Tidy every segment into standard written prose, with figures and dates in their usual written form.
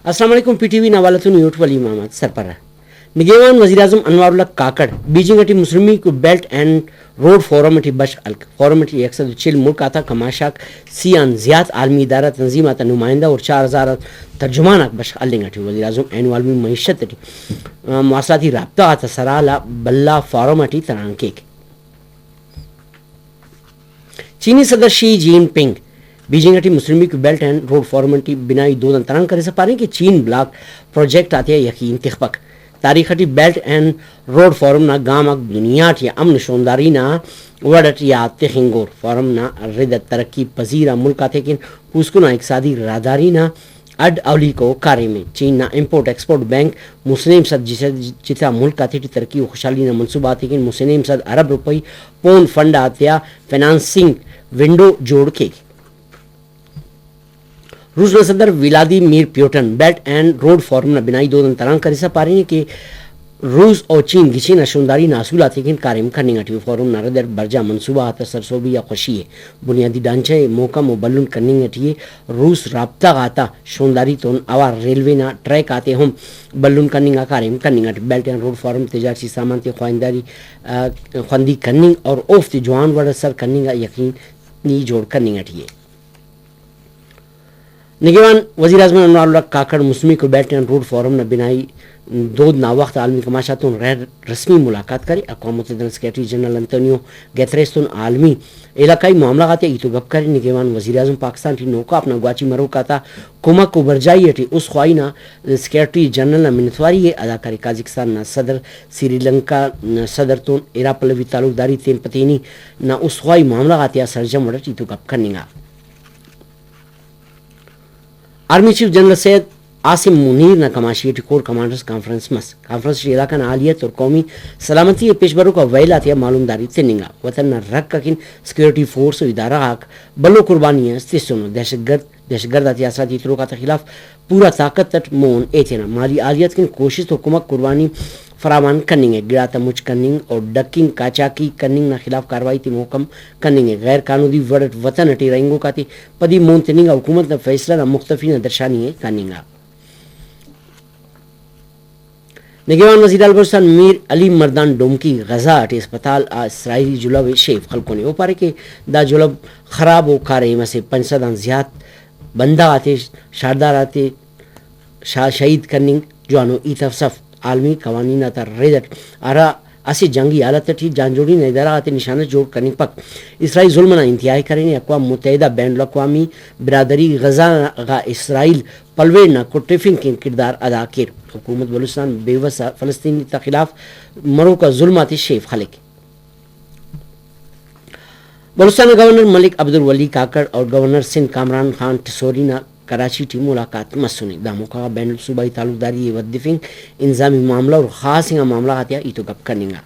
अस्सलाम वालेकुम पीटीवी नावालतुन यूट वली मोहम्मद सरपरा निगेवान वज़ीर-ए-आज़म अनवारुल्लाह काकड़ बीजिंग अटी मुस्लिमी को बेल्ट एंड रोड फोरम अटी बश फोरम अटी 140 मुल्क आता कमाशाक सियान ज़ियात आलमी इदारा तंजीम आता नुमाइंदा और 4000 तर्जुमान बश अलिंग अटी वज़ीर-ए-आज़म एन आलमी मईशत अटी मवासलाती राब्ता आता सराला बल्ला फोरम अटी तरांके चीनी सदर शी जिनपिंग बीजिंग अटी मुस्लिमी को बेल्ट एंड रोड फोरम अटी बिनाई दो तरंग करे सपारे कि चीन ब्लॉक प्रोजेक्ट आते यकीन तिखपक तारीख अटी बेल्ट एंड रोड फोरम ना गाम दुनिया या अमन शोंदारी ना वडट या तिखिंगोर फोरम ना रिदत तरक्की पजीरा मुल्क आते किन उसको ना इकसादी रादारी ना अड अवली को कार्य में चीन ना इंपोर्ट एक्सपोर्ट बैंक मुस्लिम सद जिसे जिता मुल्क आते की तरक्की और खुशहाली ना मनसूबा आते किन मुस्लिम सद अरब रुपये पौन फंड आते फाइनेंसिंग विंडो जोड़ के रूस में सदर Vladimir Putin belt and road forum न बिनाई दो तरंग कर पारे कि रूस और चीन गिची नशुंदारी नासूल आते कि कार्यम करने अटी फोरम नरदर बर्जा मनसूबा आता सरसोबी या खुशी है बुनियादी ढांचे मौका मुबल्लुन करने अटी रूस राब्ता आता शोंदारी तो आवार रेलवे ना ट्रैक आते हम बल्लुन करने का कार्यम करने अटी बेल्ट एंड रोड फोरम तजारती सामान ते ख्वाइंदारी खंदी करने और ओफ जवान वड़ सर करने का यकीनी जोड़ करने अटी है निगेवान वज़ीर-ए-आज़म अनवारुल्लाह काकड़ मुस्लिमी को बेल्ट एंड रोड फोरम न बिनाई दो ना वक्त आलमी कमाशातुन गैर रस्मी मुलाकात करे अक़वाम मुत्तहिदा सेक्रेटरी जनरल अंतोनियो गैथरेस्तुन आलमी इलाकाई मामला आते इतो गप करे निगेवान वज़ीर-ए-आज़म पाकिस्तान की नौका अपना ग्वाची मरो काता कुमक को बरजाई अटी उस ख्वाइना सेक्रेटरी जनरल न मिनतवारी अदाकारी काजिकिस्तान न सदर श्रीलंका न सदर तुन इरा पल्लवी तालुकदारी तेम पतीनी न उस ख्वाई मामला आते सरजम वडट इतो गप करनेगा army chief general Syed Asim Munir न कमाशी कोर कमांडर्स कॉन्फ्रेंस इलाका आलियत और कौमी सलामती पेशबरों का वैलात या मालूमदारी तिनिंगा वतन न रख ककिन सिक्योरिटी फोर्स इदारा हक बल्लो कुर्बानियां स्तिसुन दहशतगर्द अतियासाती इतरों का खिलाफ पूरा ताकत तट मोन एतना माली आलियत की कोशिश तो कुमक कुर्बानी फरामान करनी गिरा तमुच करनी और डकिंग काचाकी करनी न खिलाफ कार्रवाई ती मोकम करनी गैर कानूनी वर्ड वतन अटी रहेंगो का ती पदी मोनतनिंग हुकूमत न फैसला न मुख्तफी न दर्शानी करनीगा निगरान वज़ीर अल-बलूचिस्तान मीर अली मर्दान डोमकी गजा अटी अस्पताल इसराइली जुलब शेफ खलकों ने वो पारे के दा जुलब खराब हो कारे में से 500 ज़्यादा बंदा आते शारदार आते शहीद करनी जानो इतफसफ आलमी कवानीन आता रेजट आरा असी जंगी हालत थी जानजोड़ी ने इदारा आते निशाना जोड़ करने पक इसराइल जुल्म ना इंतहाई करेंगे अक़वाम मुत्तहिदा बैन अल-अक़वामी बिरादरी गजा गा इसराइल पलवे न को टिफिन के किरदार अदा कर हुकूमत बलूचिस्तान बेवस फ़लस्तीनी के खिलाफ मरो का जुल्म आती शेफ खलिक बलूचिस्तान गवर्नर मलिक अब्दुल वली काकड़ और गवर्नर सिंध कामरान खान टिसोरी ना कराची टी मुलाकात मसूनी दामों का बैन सूबाई तालुकदारी वद्दिफिंग इंजामी मामला और ख़ास मामला आते इतो गप करनेगा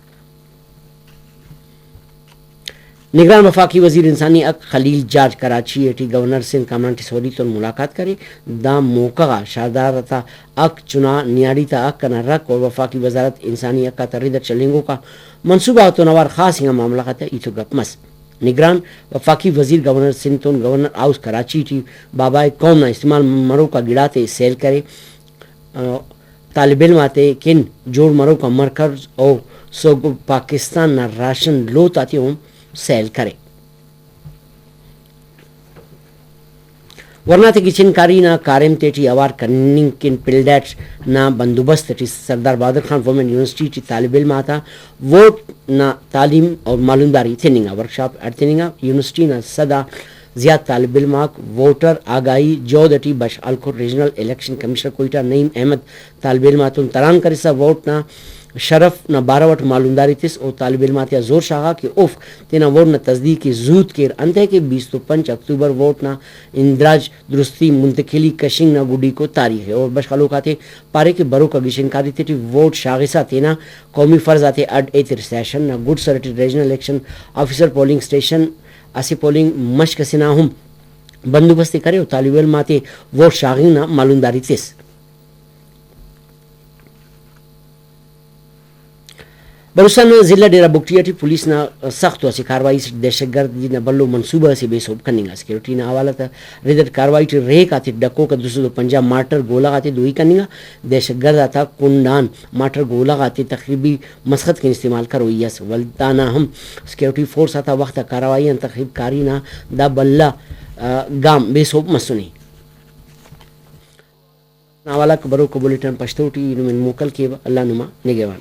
निगरान वफाकी वजीर इंसानी अक खलील जाज कराची एटी गवर्नर सिंध कामरान टिसोरी तो मुलाकात करे दाम मौका शारदारता अक चुना नियाड़ीता अक कनरक और वफाकी वजारत इंसानी अक का तरीदत चलेंगो का मनसूबा तो नवार ख़ास मामला आते इतो गप मस निगरान वफाकी वजीर गवर्नर सिंध तो गवर्नर हाउस कराची टी बाबाए कौम ना इस्तेमाल मरो का गिड़ाते सेल करे तालिब इल्म आते किन जोड़ मरो का मरकज और सो पाकिस्तान ना राशन लोत आते हों सेल करे वरना थे किचनकारी ना कारेम तेटी अवार कनिंग किन पिल्डेट ना बंदोबस्त टी सरदार बहादुर खान वुमेन यूनिवर्सिटी टी तालिब इल्म आता वोट ना तालीम और मालूमदारी थिनिंगा वर्कशॉप अर्थिनिंगा यूनिवर्सिटी ना सदा ज़्यादा तालिब इल्म वोटर आगाही जौदटी बश अलखुर regional election commissioner Quetta Naeem Ahmad तालिब इल्म तुम तरान करिसा वोट ना शरफ न 12 वट मालूमदारी तिस और तालिब इल्मातिया जोर शागा के उफ तेना वोट न तस्दीक की जूत के अंत के 20 तो 5 अक्टूबर वोट ना इंदराज दुरुस्ती मुंतकिली कशिंग ना गुडी को तारीख है और बशखलो खाते पारे के बरो का गिशनकारी थे वोट शागिसा तेना कौमी फर्ज आते अड एतिर सेशन ना गुड सरटी regional election officer polling station असी पोलिंग मशक सिना हम बंदोबस्ती करे और तालिब इल्माते वोट शागिंग ना मालूमदारी तिस بلوچستان ضلع ڈیرہ بگٹی ٹی پولیس نا سخت و کاروائی سے دہشت گرد نہ بلو منصوبہ سے بے سوب کننگا سیکورٹی نہ حوالہ تھا ریدر کاروائی ٹی ریک آتے ڈکو کا دوسرے پنجاب مارٹر گولا آتے دوئی کننگا دہشت گرد آتا کنڈان مارٹر گولا آتے تقریبی مسخت کے استعمال کرو یس ولتانا ہم سیکورٹی فورس آتا وقت کاروائی تقریب کاری نہ دا بلہ گام بے سوب مسنی حوالہ برو کو بلیٹن پشتو ٹی من موکل کے اللہ نما نگہوان.